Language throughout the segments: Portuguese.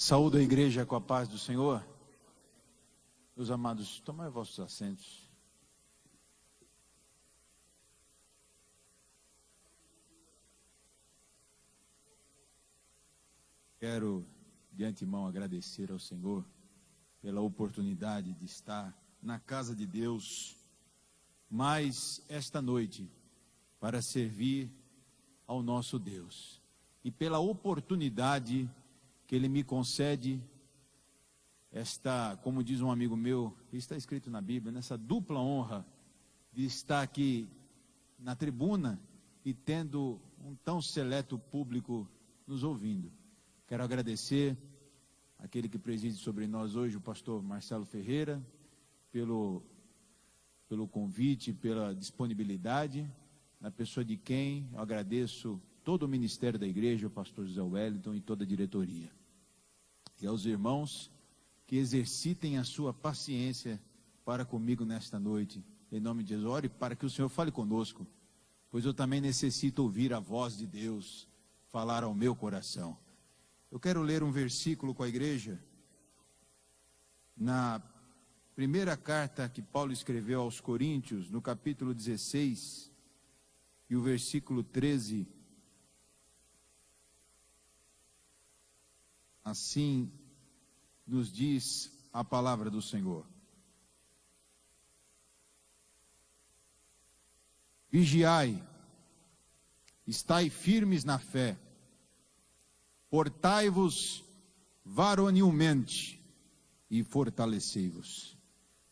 Saúdo a igreja com a paz do Senhor. Meus amados, tomai vossos assentos. Quero de antemão agradecer ao Senhor pela oportunidade de estar na casa de Deus, mais esta noite, para servir ao nosso Deus. E pela oportunidade que Ele me concede, como diz um amigo meu, está escrito na Bíblia, nessa dupla honra de estar aqui na tribuna e tendo um tão seleto público nos ouvindo. Quero agradecer aquele que preside sobre nós hoje, o pastor Marcelo Ferreira, pelo convite, pela disponibilidade, na pessoa de quem eu agradeço todo o ministério da igreja, o pastor José Wellington e toda a diretoria. E aos irmãos que exercitem a sua paciência para comigo nesta noite, em nome de Jesus. Ore para que o Senhor fale conosco, pois eu também necessito ouvir a voz de Deus falar ao meu coração. Eu quero ler um versículo com a igreja, na primeira carta que Paulo escreveu aos Coríntios, no capítulo 16, e o versículo 13, assim nos diz a palavra do Senhor. Vigiai, estai firmes na fé, portai-vos varonilmente e fortalecei-vos.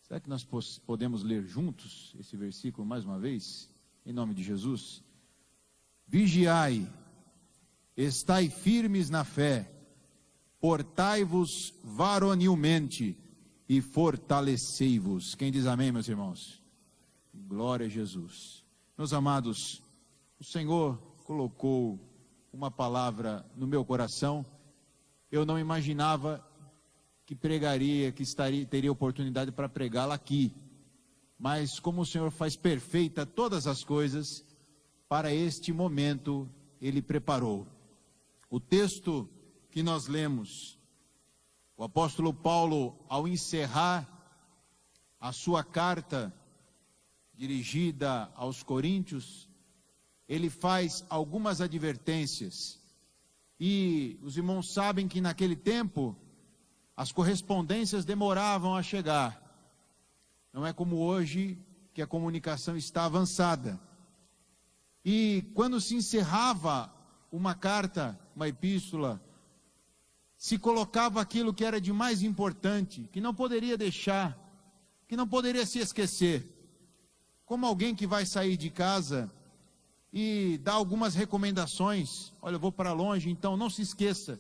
Será que nós podemos ler juntos esse versículo mais uma vez? Em nome de Jesus. Vigiai, estai firmes na fé, portai-vos varonilmente e fortalecei-vos. Quem diz amém, meus irmãos? Glória a Jesus. Meus amados, o Senhor colocou uma palavra no meu coração. Eu não imaginava que pregaria, teria oportunidade para pregá-la aqui. Mas como o Senhor faz perfeita todas as coisas, para este momento Ele preparou. O texto que nós lemos, o apóstolo Paulo, ao encerrar a sua carta dirigida aos Coríntios, ele faz algumas advertências. E os irmãos sabem que naquele tempo as correspondências demoravam a chegar. Não é como hoje, que a comunicação está avançada. E quando se encerrava uma carta, uma epístola, se colocava aquilo que era de mais importante, que não poderia deixar, que não poderia se esquecer. Como alguém que vai sair de casa e dá algumas recomendações. Olha, eu vou para longe, então não se esqueça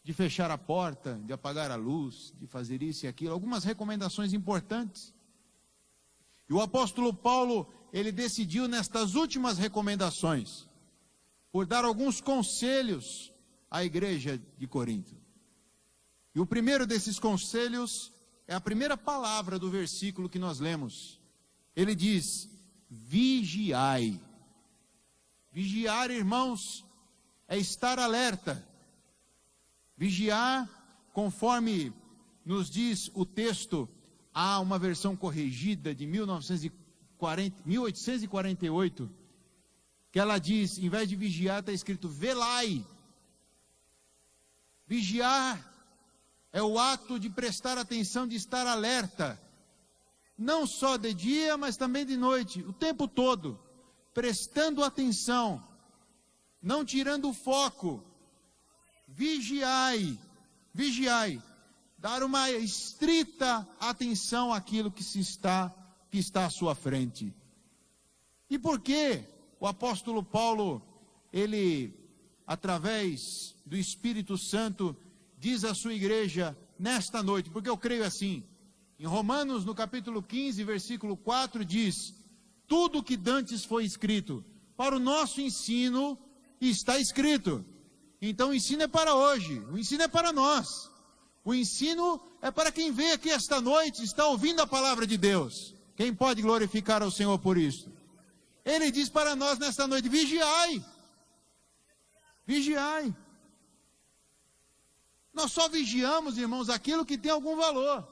de fechar a porta, de apagar a luz, de fazer isso e aquilo. Algumas recomendações importantes. E o apóstolo Paulo, ele decidiu nestas últimas recomendações, por dar alguns conselhos à igreja de Corinto. E o primeiro desses conselhos é a primeira palavra do versículo que nós lemos. Ele diz: vigiai. Vigiar, irmãos, é estar alerta. Vigiar, conforme nos diz o texto, há uma versão corrigida de 1848, que ela diz, em vez de vigiar, está escrito velai. Vigiar é o ato de prestar atenção, de estar alerta, não só de dia, mas também de noite, o tempo todo, prestando atenção, não tirando o foco. Vigiai, vigiai, dar uma estrita atenção àquilo que está à sua frente. E por que o apóstolo Paulo, ele, através do Espírito Santo, diz à sua igreja nesta noite? Porque eu creio assim, em Romanos, no capítulo 15, versículo 4, diz: tudo que dantes foi escrito para o nosso ensino está escrito. Então o ensino é para hoje, o ensino é para nós. O ensino é para quem veio aqui esta noite, está ouvindo a palavra de Deus. Quem pode glorificar ao Senhor por isso? Ele diz para nós nesta noite: vigiai. Vigiai. Nós só vigiamos, irmãos, aquilo que tem algum valor.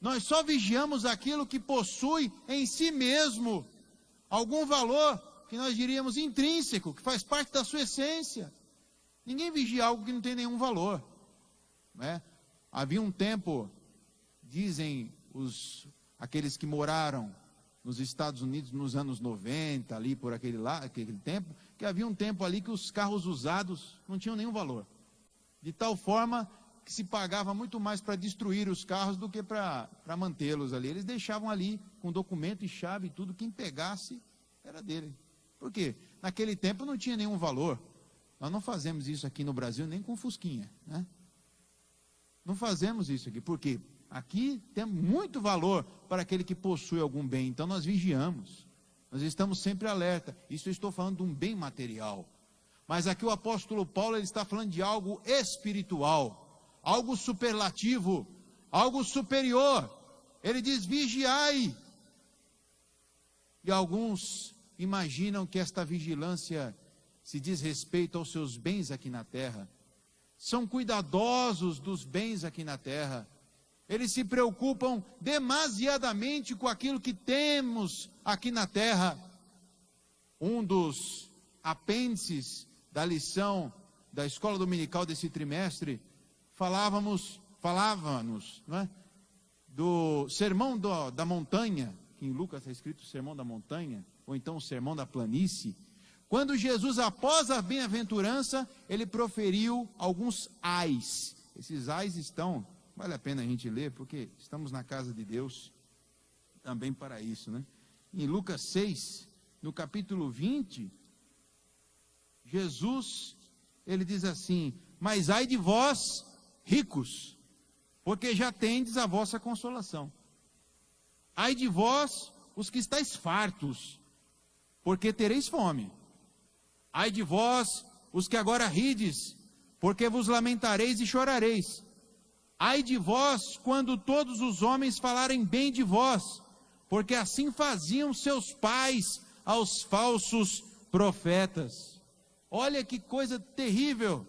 Nós só vigiamos aquilo que possui em si mesmo algum valor, que nós diríamos intrínseco, que faz parte da sua essência. Ninguém vigia algo que não tem nenhum valor, não é? Havia um tempo, dizem aqueles que moraram nos Estados Unidos nos anos 90, ali por aquele tempo, que havia um tempo ali que os carros usados não tinham nenhum valor. De tal forma que se pagava muito mais para destruir os carros do que para mantê-los ali. Eles deixavam ali com documento e chave e tudo, quem pegasse era dele. Por quê? Naquele tempo não tinha nenhum valor. Nós não fazemos isso aqui no Brasil nem com fusquinha, né? Não fazemos isso aqui, por quê? Aqui tem muito valor para aquele que possui algum bem, então nós vigiamos, nós estamos sempre alerta. Isso eu estou falando de um bem material, mas aqui o apóstolo Paulo ele está falando de algo espiritual, algo superlativo, algo superior. Ele diz: vigiai. E alguns imaginam que esta vigilância se diz respeito aos seus bens aqui na terra. São cuidadosos dos bens aqui na terra. Eles se preocupam demasiadamente com aquilo que temos aqui na terra. Um dos apêndices da lição da escola dominical desse trimestre, falávamos, não é? Do sermão da montanha, que em Lucas está escrito o sermão da montanha, ou então o sermão da planície. Quando Jesus, após a bem-aventurança, ele proferiu alguns ais. Esses ais estão, vale a pena a gente ler, porque estamos na casa de Deus, também para isso, né? Em Lucas 6, no capítulo 20, Jesus, ele diz assim: mas ai de vós, ricos, porque já tendes a vossa consolação. Ai de vós, os que estáis fartos, porque tereis fome. Ai de vós, os que agora rides, porque vos lamentareis e chorareis. Ai de vós, quando todos os homens falarem bem de vós, porque assim faziam seus pais aos falsos profetas. Olha que coisa terrível.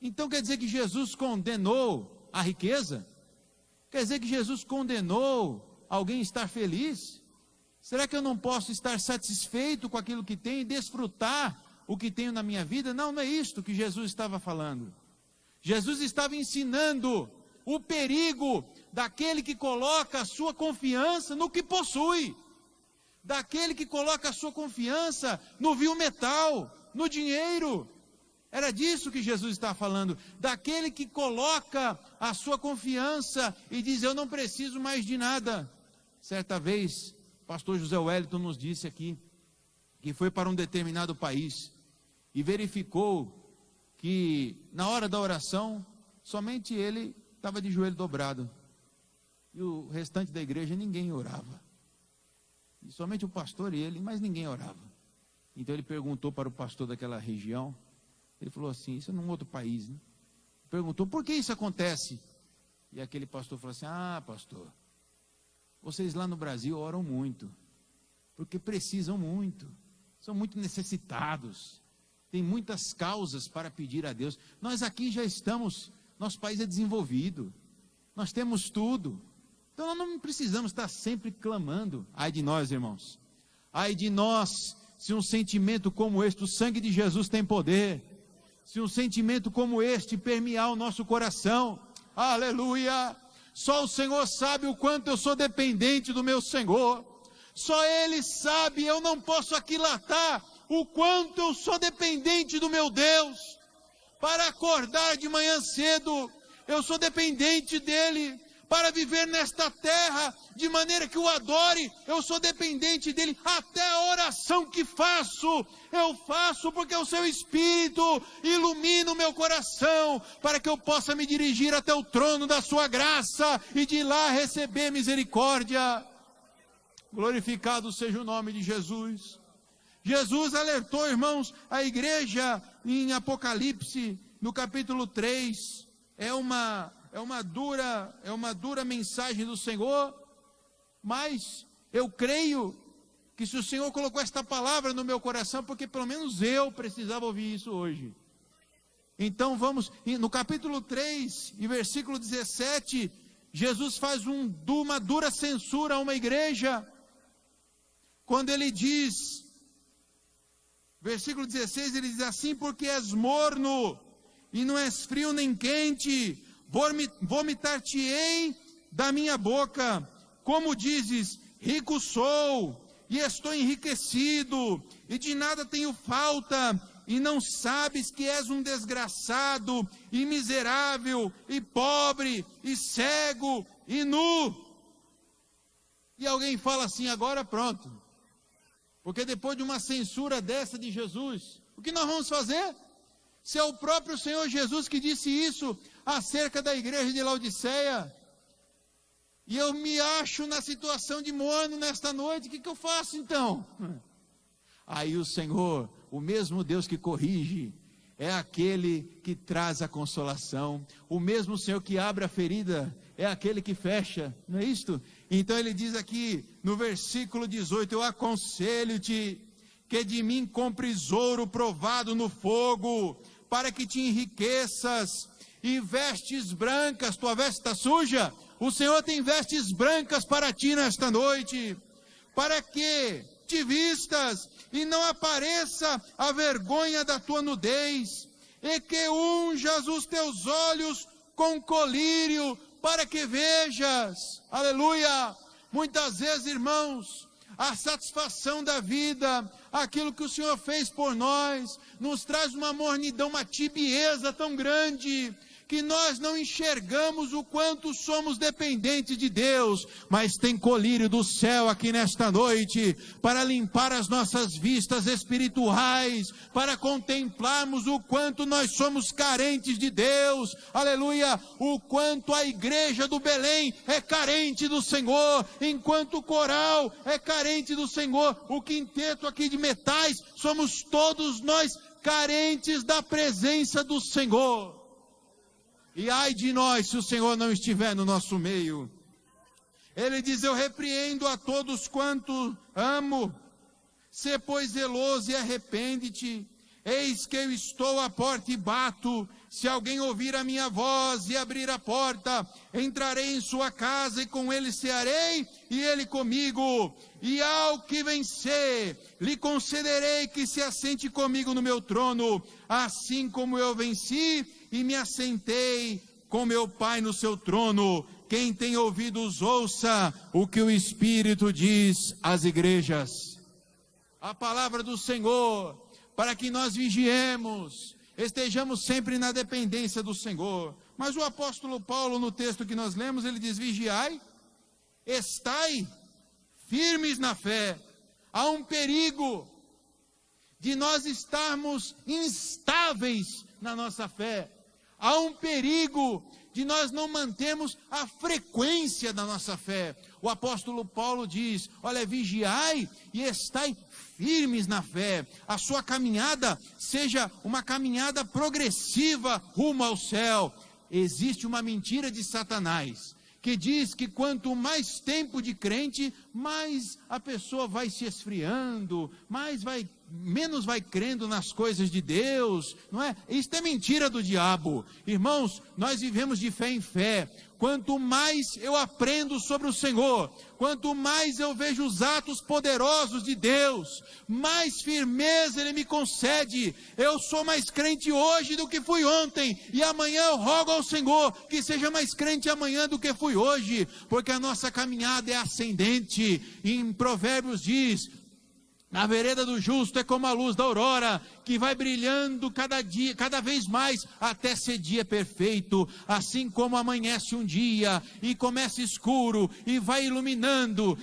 Então quer dizer que Jesus condenou a riqueza? Quer dizer que Jesus condenou alguém estar feliz? Será que eu não posso estar satisfeito com aquilo que tenho e desfrutar o que tenho na minha vida? Não, não é isto que Jesus estava falando. Jesus estava ensinando o perigo daquele que coloca a sua confiança no que possui, daquele que coloca a sua confiança no vil metal, no dinheiro. Era disso que Jesus está falando, daquele que coloca a sua confiança e diz: eu não preciso mais de nada. Certa vez, o pastor José Wellington nos disse aqui, que foi para um determinado país, e verificou que na hora da oração, somente ele estava de joelho dobrado, e o restante da igreja ninguém orava, e somente o pastor e ele, mas ninguém orava. Então ele perguntou para o pastor daquela região, ele falou assim: isso é num outro país, né? Perguntou: por que isso acontece? E aquele pastor falou assim: ah, pastor, vocês lá no Brasil oram muito, porque precisam muito, são muito necessitados, tem muitas causas para pedir a Deus. Nós aqui já estamos, nosso país é desenvolvido, nós temos tudo, então nós não precisamos estar sempre clamando. Ai de nós, irmãos, ai de nós, se um sentimento como este, o sangue de Jesus tem poder, se um sentimento como este permear o nosso coração, aleluia. Só o Senhor sabe o quanto eu sou dependente do meu Senhor, só Ele sabe, eu não posso aquilatar o quanto eu sou dependente do meu Deus. Para acordar de manhã cedo, eu sou dependente dEle. Para viver nesta terra, de maneira que o adore, eu sou dependente dEle. Até a oração que faço, eu faço porque o Seu Espírito ilumina o meu coração, para que eu possa me dirigir até o trono da Sua graça, e de lá receber misericórdia. Glorificado seja o nome de Jesus. Jesus alertou, irmãos, a igreja em Apocalipse, no capítulo 3, é uma dura mensagem do Senhor, mas eu creio que se o Senhor colocou esta palavra no meu coração, porque pelo menos eu precisava ouvir isso hoje. Então vamos, no capítulo 3, e versículo 17, Jesus faz uma dura censura a uma igreja, quando ele diz, versículo 16, ele diz assim: porque és morno, e não és frio nem quente, vomitar-te-ei da minha boca. Como dizes, rico sou, e estou enriquecido, e de nada tenho falta, e não sabes que és um desgraçado, e miserável, e pobre, e cego, e nu. E alguém fala assim: agora pronto, porque depois de uma censura dessa de Jesus, o que nós vamos fazer? Se é o próprio Senhor Jesus que disse isso acerca da igreja de Laodiceia, e eu me acho na situação de morno nesta noite, o que eu faço então? Aí o Senhor, o mesmo Deus que corrige, é aquele que traz a consolação. O mesmo Senhor que abre a ferida, é aquele que fecha, não é isto? Então ele diz aqui, no versículo 18, eu aconselho-te, que de mim compres ouro provado no fogo, para que te enriqueças, e vestes brancas. Tua veste está suja? O Senhor tem vestes brancas para ti nesta noite, para que te vistas, e não apareça a vergonha da tua nudez, e que unjas os teus olhos com colírio, para que vejas. Aleluia! Muitas vezes, irmãos, a satisfação da vida, aquilo que o Senhor fez por nós, nos traz uma mornidão, uma tibieza tão grande, que nós não enxergamos o quanto somos dependentes de Deus, mas tem colírio do céu aqui nesta noite, para limpar as nossas vistas espirituais, para contemplarmos o quanto nós somos carentes de Deus, aleluia, o quanto a igreja do Belém é carente do Senhor, enquanto o coral é carente do Senhor, o quinteto aqui de metais, somos todos nós carentes da presença do Senhor. E ai de nós se o Senhor não estiver no nosso meio. Ele diz: eu repreendo a todos quanto amo, sê pois zeloso e arrepende-te. Eis que eu estou à porta e bato. Se alguém ouvir a minha voz e abrir a porta, entrarei em sua casa e com ele cearei, e ele comigo. E ao que vencer, lhe concederei que se assente comigo no meu trono, assim como eu venci e me assentei com meu Pai no seu trono. Quem tem ouvidos, ouça o que o Espírito diz às igrejas. A palavra do Senhor, para que nós vigiemos, estejamos sempre na dependência do Senhor. Mas o apóstolo Paulo, no texto que nós lemos, ele diz: vigiai, estai firmes na fé. Há um perigo de nós estarmos instáveis na nossa fé. Há um perigo de nós não mantermos a frequência da nossa fé. O apóstolo Paulo diz: olha, vigiai e estai firmes na fé. A sua caminhada seja uma caminhada progressiva rumo ao céu. Existe uma mentira de Satanás, que diz que quanto mais tempo de crente, mais a pessoa vai se esfriando, menos vai crendo nas coisas de Deus, não é? Isso é mentira do diabo. Irmãos, nós vivemos de fé em fé. Quanto mais eu aprendo sobre o Senhor, quanto mais eu vejo os atos poderosos de Deus, mais firmeza Ele me concede. Eu sou mais crente hoje do que fui ontem, e amanhã eu rogo ao Senhor que seja mais crente amanhã do que fui hoje, porque a nossa caminhada é ascendente. Em Provérbios diz: a vereda do justo é como a luz da aurora, que vai brilhando cada dia, cada vez mais, até ser dia perfeito. Assim como amanhece um dia, e começa escuro, e vai iluminando,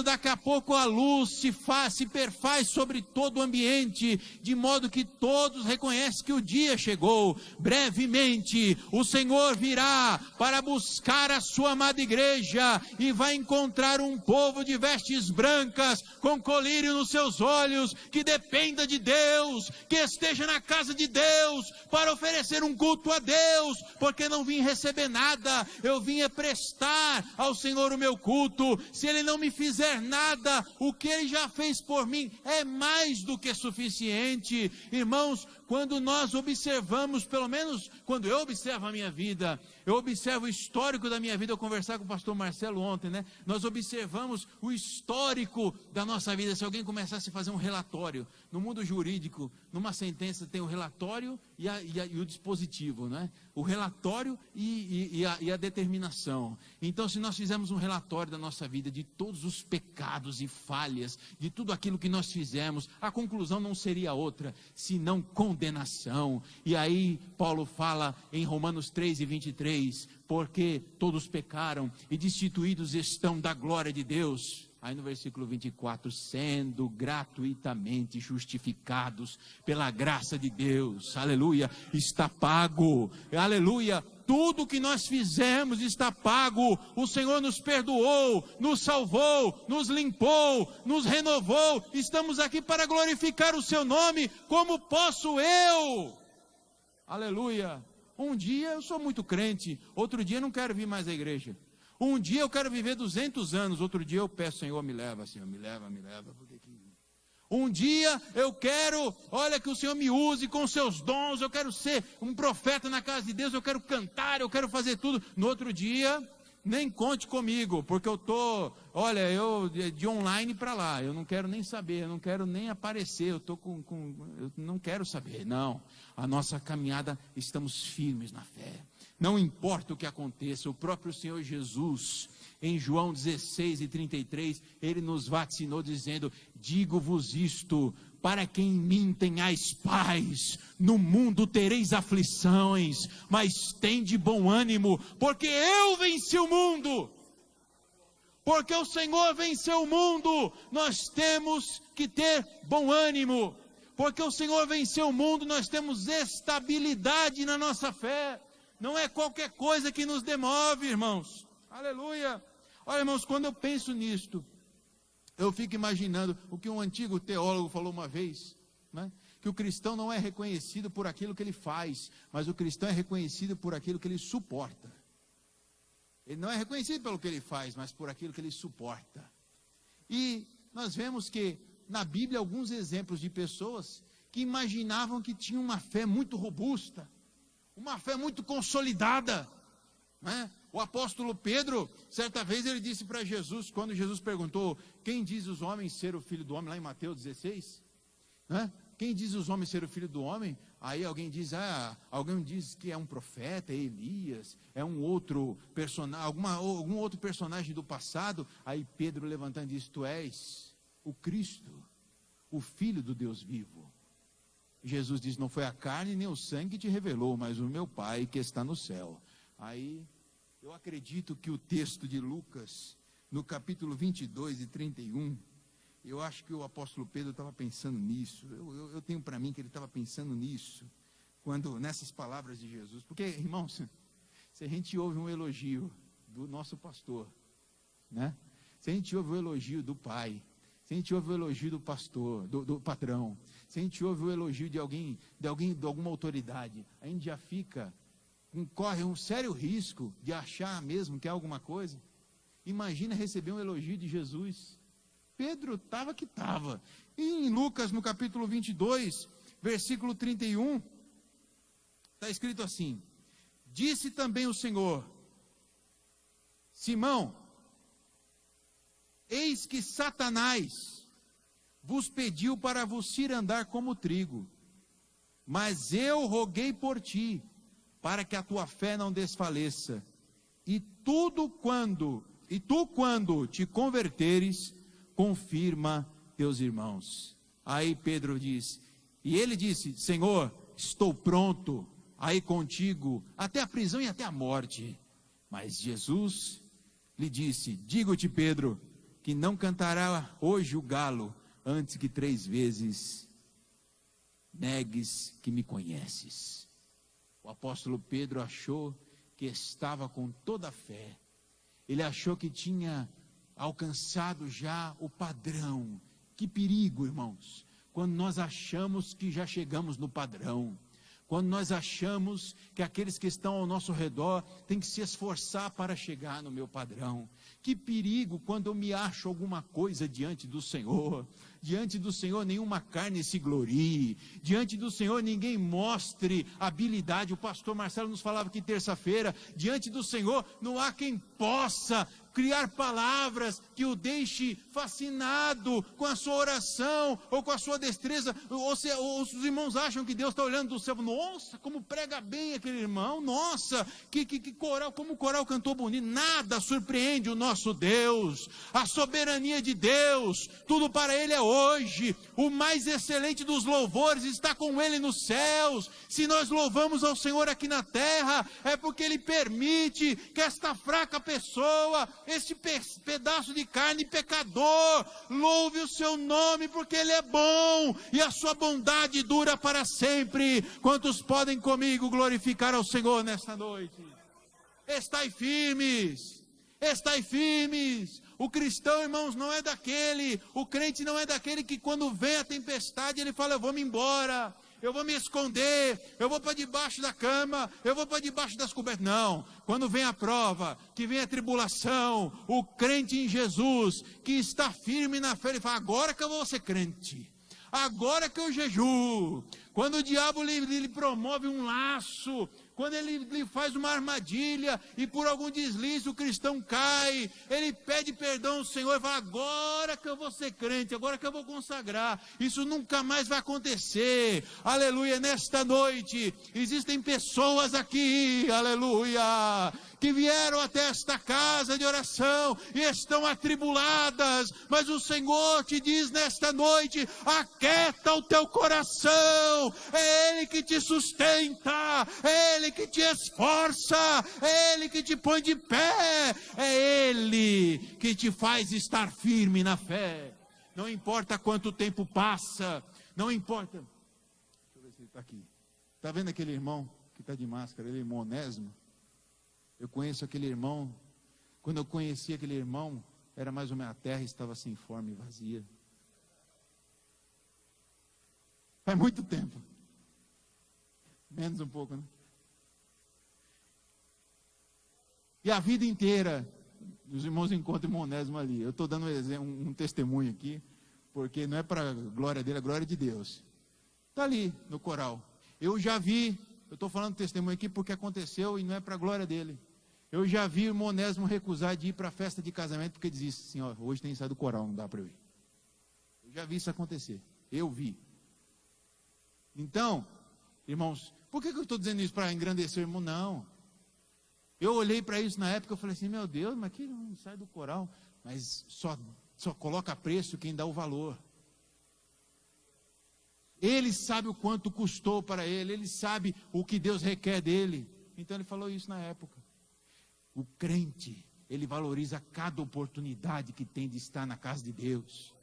daqui a pouco a luz se perfaz sobre todo o ambiente, de modo que todos reconhecem que o dia chegou. Brevemente, o Senhor virá para buscar a sua amada igreja, e vai encontrar um povo de vestes brancas, com colírio nos seus olhos, que dependa de Deus, Deus, que esteja na casa de Deus, para oferecer um culto a Deus, porque não vim receber nada, eu vim prestar ao Senhor o meu culto. Se Ele não me fizer nada, o que Ele já fez por mim é mais do que suficiente. Irmãos, quando nós observamos, pelo menos quando eu observo a minha vida, eu observo o histórico da minha vida. Eu conversava com o pastor Marcelo ontem, né? Nós observamos o histórico da nossa vida. Se alguém começasse a fazer um relatório, no mundo jurídico, numa sentença tem o relatório e o dispositivo, né? O relatório e a determinação. Então, se nós fizermos um relatório da nossa vida, de todos os pecados e falhas, de tudo aquilo que nós fizemos, a conclusão não seria outra, senão condenação. E aí, Paulo fala em Romanos 3:23, porque todos pecaram e destituídos estão da glória de Deus. Aí no versículo 24, sendo gratuitamente justificados pela graça de Deus, aleluia, está pago, aleluia, tudo que nós fizemos está pago. O Senhor nos perdoou, nos salvou, nos limpou, nos renovou. Estamos aqui para glorificar o seu nome. Como posso eu? Aleluia. Um dia eu sou muito crente, outro dia eu não quero vir mais à igreja. Um dia eu quero viver 200 anos, outro dia eu peço, Senhor, me leva, Senhor, me leva. Um dia eu quero, olha, que o Senhor me use com seus dons, eu quero ser um profeta na casa de Deus, eu quero cantar, eu quero fazer tudo. No outro dia, nem conte comigo, porque eu estou, olha, eu de online para lá, eu não quero nem saber, eu não quero nem aparecer, eu não quero saber, não. A nossa caminhada, estamos firmes na fé. Não importa o que aconteça, o próprio Senhor Jesus, em João 16:33, Ele nos vaticinou dizendo, digo-vos isto, para que em mim tenhais paz, no mundo tereis aflições, mas tende bom ânimo, porque eu venci o mundo. Porque o Senhor venceu o mundo, nós temos que ter bom ânimo. Porque o Senhor venceu o mundo, nós temos estabilidade na nossa fé. Não é qualquer coisa que nos demove, irmãos. Aleluia. Olha, irmãos, quando eu penso nisto, eu fico imaginando o que um antigo teólogo falou uma vez, né? Que o cristão não é reconhecido por aquilo que ele faz, mas o cristão é reconhecido por aquilo que ele suporta. Ele não é reconhecido pelo que ele faz, mas por aquilo que ele suporta. E nós vemos que na Bíblia alguns exemplos de pessoas que imaginavam que tinham uma fé muito robusta, uma fé muito consolidada, né? O apóstolo Pedro, certa vez ele disse para Jesus, quando Jesus perguntou, quem diz os homens ser o filho do homem, lá em Mateus 16, né? Quem diz os homens ser o filho do homem? Aí alguém diz que é um profeta, é Elias, é um outro personagem, algum outro personagem do passado. Aí Pedro levantando diz, tu és o Cristo, o Filho do Deus vivo. Jesus diz, não foi a carne nem o sangue que te revelou, mas o meu Pai que está no céu. Aí, eu acredito que o texto de Lucas, no capítulo 22:31, eu acho que o apóstolo Pedro estava pensando nisso, eu tenho para mim que ele estava pensando nisso, nessas palavras de Jesus, porque, irmãos, se a gente ouve um elogio do nosso pastor, né? Se a gente ouve o elogio do pai, se a gente ouve o elogio do pastor, do patrão, se a gente ouve o elogio de alguém, de alguma autoridade, a gente já corre um sério risco de achar mesmo que é alguma coisa. Imagina receber um elogio de Jesus. Pedro estava que estava. E em Lucas, no capítulo 22, versículo 31, está escrito assim, disse também o Senhor, Simão, eis que Satanás vos pediu para vos ir andar como trigo, mas eu roguei por ti, para que a tua fé não desfaleça, e tu quando te converteres, confirma teus irmãos. Aí Pedro diz, e ele disse, Senhor, estou pronto a ir contigo, até a prisão e até a morte. Mas Jesus lhe disse, digo-te Pedro, que não cantará hoje o galo, antes que 3 vezes negues que me conheces. O apóstolo Pedro achou que estava com toda a fé, ele achou que tinha alcançado já o padrão. Que perigo, irmãos, quando nós achamos que já chegamos no padrão, quando nós achamos que aqueles que estão ao nosso redor têm que se esforçar para chegar no meu padrão. Que perigo quando eu me acho alguma coisa diante do Senhor. Diante do Senhor nenhuma carne se glorie, diante do Senhor ninguém mostre habilidade. O pastor Marcelo nos falava que terça-feira, diante do Senhor não há quem possa criar palavras que o deixe fascinado com a sua oração, ou com a sua destreza. Ou os irmãos acham que Deus está olhando do céu, nossa, como prega bem aquele irmão, nossa, que coral, como o coral cantou bonito. Nada surpreende o nosso Deus, a soberania de Deus, tudo para Ele é hoje. O mais excelente dos louvores está com Ele nos céus. Se nós louvamos ao Senhor aqui na terra, é porque Ele permite que esta fraca pessoa, este pedaço de carne pecador, louve o seu nome, porque Ele é bom, e a sua bondade dura para sempre. Quantos podem comigo glorificar ao Senhor nesta noite? Estai firmes, estai firmes. O cristão, irmãos, não é daquele, o crente não é daquele que quando vem a tempestade, ele fala, eu vou me embora, eu vou me esconder, eu vou para debaixo da cama, eu vou para debaixo das cobertas. Não, quando vem a prova, que vem a tribulação, o crente em Jesus, que está firme na fé, ele fala, agora que eu vou ser crente, agora que eu jejuo. Quando o diabo lhe promove um laço, quando ele lhe faz uma armadilha, e por algum deslize o cristão cai, ele pede perdão ao Senhor, e fala, agora que eu vou ser crente, agora que eu vou consagrar. Isso nunca mais vai acontecer, aleluia. Nesta noite, existem pessoas aqui, aleluia, que vieram até esta casa de oração, e estão atribuladas, mas o Senhor te diz nesta noite, aquieta o teu coração, é Ele que te sustenta, é Ele que te esforça, é Ele que te põe de pé, é Ele que te faz estar firme na fé. Não importa quanto tempo passa, não importa. Deixa eu ver se ele está aqui. Está vendo aquele irmão que está de máscara, ele é irmão Onésimo? Eu conheço aquele irmão. Quando eu conheci aquele irmão, era mais ou menos, a terra estava sem forma e vazia. Faz muito tempo. Menos um pouco, né? E a vida inteira, os irmãos encontram o irmão Onésimo ali. Eu estou dando um testemunho aqui, porque não é para a glória dele, é a glória de Deus. Está ali no coral. Eu já vi, eu estou falando testemunho aqui porque aconteceu e não é para a glória dele. Eu já vi o irmão Onésimo recusar de ir para a festa de casamento, porque dizia assim, ó, hoje tem saído do coral, não dá para eu ir. Eu já vi isso acontecer, eu vi. Então, irmãos, por que eu estou dizendo isso para engrandecer o irmão? Não. Eu olhei para isso na época, eu falei assim, meu Deus, mas que não sai do coral? Mas só coloca preço quem dá o valor. Ele sabe o quanto custou para ele sabe o que Deus requer dele. Então ele falou isso na época. O crente, ele valoriza cada oportunidade que tem de estar na casa de Deus.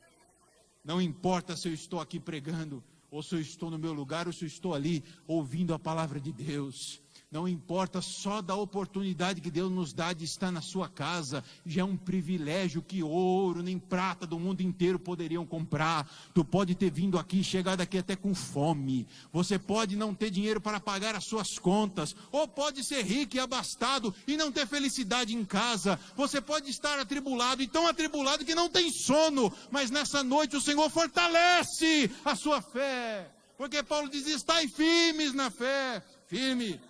Não importa se eu estou aqui pregando, ou se eu estou no meu lugar, ou se eu estou ali ouvindo a palavra de Deus. Não importa, só da oportunidade que Deus nos dá de estar na sua casa, já é um privilégio que ouro nem prata do mundo inteiro poderiam comprar. Tu pode ter vindo aqui, chegado aqui até com fome, você pode não ter dinheiro para pagar as suas contas, ou pode ser rico e abastado e não ter felicidade em casa, você pode estar atribulado, e tão atribulado que não tem sono, mas nessa noite o Senhor fortalece a sua fé, porque Paulo diz, estai firmes na fé, firme,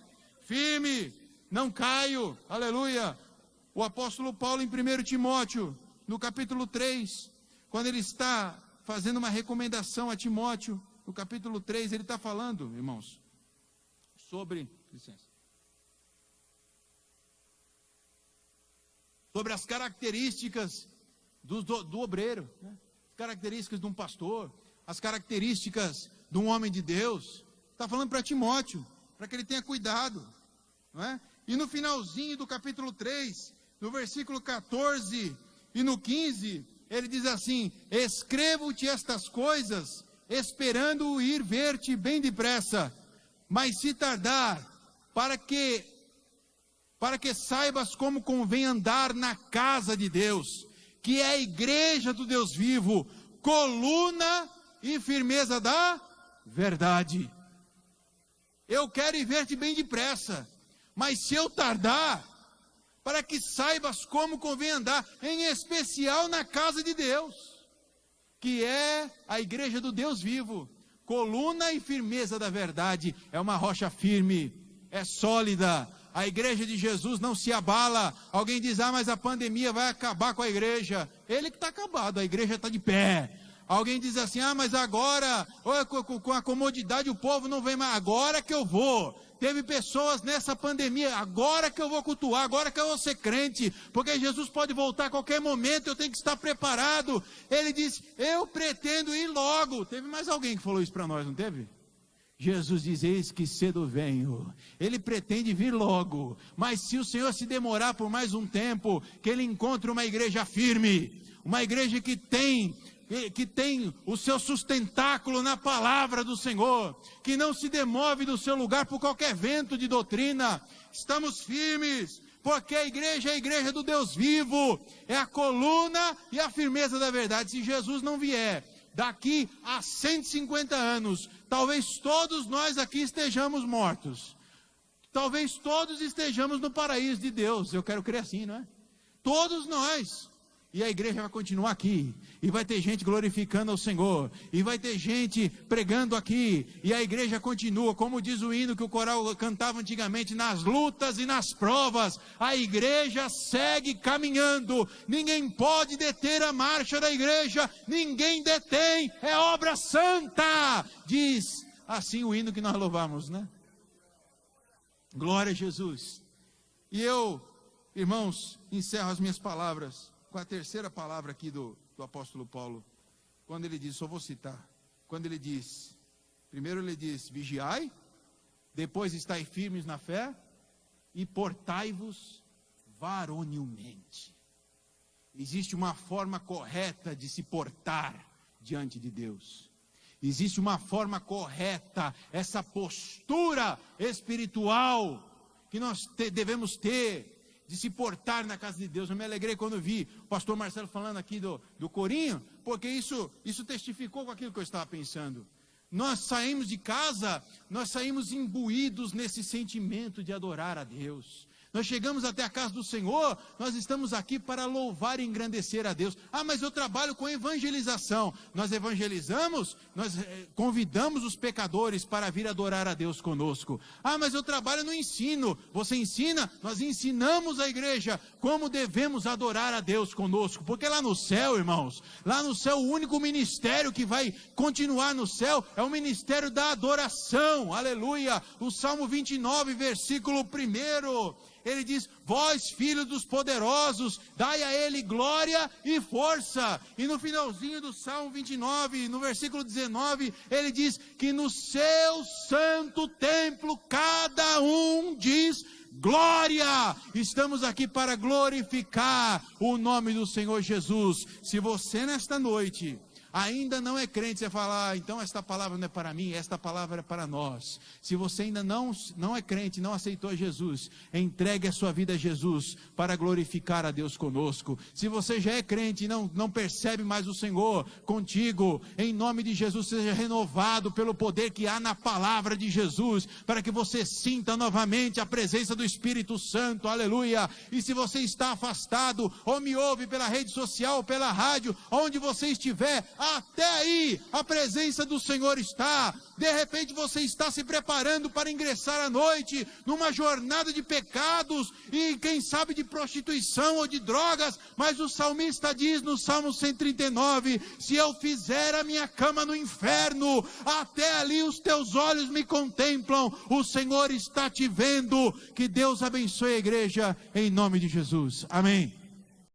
não caio, aleluia. O apóstolo Paulo em 1 Timóteo, no capítulo 3, quando ele está fazendo uma recomendação a Timóteo, no capítulo 3, ele está falando, irmãos, sobre as características do obreiro, né? As características de um pastor, as características de um homem de Deus. Está falando para Timóteo, para que ele tenha cuidado, não é? E no finalzinho do capítulo 3, no versículo 14 e no 15, ele diz assim, escrevo-te estas coisas, esperando ir ver-te bem depressa, mas se tardar, para que saibas como convém andar na casa de Deus, que é a igreja do Deus vivo, coluna e firmeza da verdade. Eu quero ir ver-te bem depressa, mas se eu tardar, para que saibas como convém andar, em especial na casa de Deus, que é a igreja do Deus vivo, coluna e firmeza da verdade, é uma rocha firme, é sólida. A igreja de Jesus não se abala. Alguém diz, mas a pandemia vai acabar com a igreja. Ele que está acabado, a igreja está de pé. Alguém diz assim, mas agora, com a comodidade o povo não vem mais, agora que eu vou. Teve pessoas nessa pandemia, agora que eu vou cultuar, agora que eu vou ser crente, porque Jesus pode voltar a qualquer momento, eu tenho que estar preparado. Ele diz, eu pretendo ir logo. Teve mais alguém que falou isso para nós, não teve? Jesus diz, eis que cedo venho. Ele pretende vir logo, mas se o Senhor se demorar por mais um tempo, que Ele encontre uma igreja firme, uma igreja que tem o seu sustentáculo na palavra do Senhor, que não se demove do seu lugar por qualquer vento de doutrina. Estamos firmes, porque a igreja é a igreja do Deus vivo, é a coluna e a firmeza da verdade. Se Jesus não vier daqui a 150 anos, talvez todos nós aqui estejamos mortos, talvez todos estejamos no paraíso de Deus. Eu quero crer assim, não é? Todos nós. E a igreja vai continuar aqui, e vai ter gente glorificando ao Senhor, e vai ter gente pregando aqui, e a igreja continua, como diz o hino que o coral cantava antigamente, nas lutas e nas provas, a igreja segue caminhando, ninguém pode deter a marcha da igreja, ninguém detém, é obra santa, diz assim o hino que nós louvamos, né? Glória a Jesus. E eu, irmãos, encerro as minhas palavras com a terceira palavra aqui do apóstolo Paulo, quando ele diz, só vou citar, quando ele diz, primeiro ele diz, vigiai, depois estai firmes na fé, e portai-vos varonilmente. Existe uma forma correta de se portar diante de Deus, existe uma forma correta, essa postura espiritual, que nós devemos ter, de se portar na casa de Deus. Eu me alegrei quando vi o pastor Marcelo falando aqui do corinho, porque isso testificou com aquilo que eu estava pensando. Nós saímos de casa, nós saímos imbuídos nesse sentimento de adorar a Deus. Nós chegamos até a casa do Senhor, nós estamos aqui para louvar e engrandecer a Deus. Mas eu trabalho com evangelização. Nós evangelizamos, nós convidamos os pecadores para vir adorar a Deus conosco. Mas eu trabalho no ensino. Você ensina? Nós ensinamos a igreja como devemos adorar a Deus conosco. Porque lá no céu, irmãos, lá no céu o único ministério que vai continuar no céu é o ministério da adoração. Aleluia! O Salmo 29, versículo 1. Ele diz, vós filhos dos poderosos, dai a ele glória e força. E no finalzinho do Salmo 29, no versículo 19, ele diz que no seu santo templo, cada um diz glória. Estamos aqui para glorificar o nome do Senhor Jesus. Se você nesta noite ainda não é crente, você fala, então esta palavra não é para mim, esta palavra é para nós. Se você ainda não é crente, não aceitou Jesus, entregue a sua vida a Jesus, para glorificar a Deus conosco. Se você já é crente e não percebe mais o Senhor contigo, em nome de Jesus, seja renovado pelo poder que há na palavra de Jesus, para que você sinta novamente a presença do Espírito Santo, aleluia. E se você está afastado, ou me ouve pela rede social, pela rádio, onde você estiver, até aí a presença do Senhor está. De repente você está se preparando para ingressar à noite numa jornada de pecados e quem sabe de prostituição ou de drogas, mas o salmista diz no Salmo 139, se eu fizer a minha cama no inferno, até ali os teus olhos me contemplam, o Senhor está te vendo. Que Deus abençoe a igreja em nome de Jesus, amém.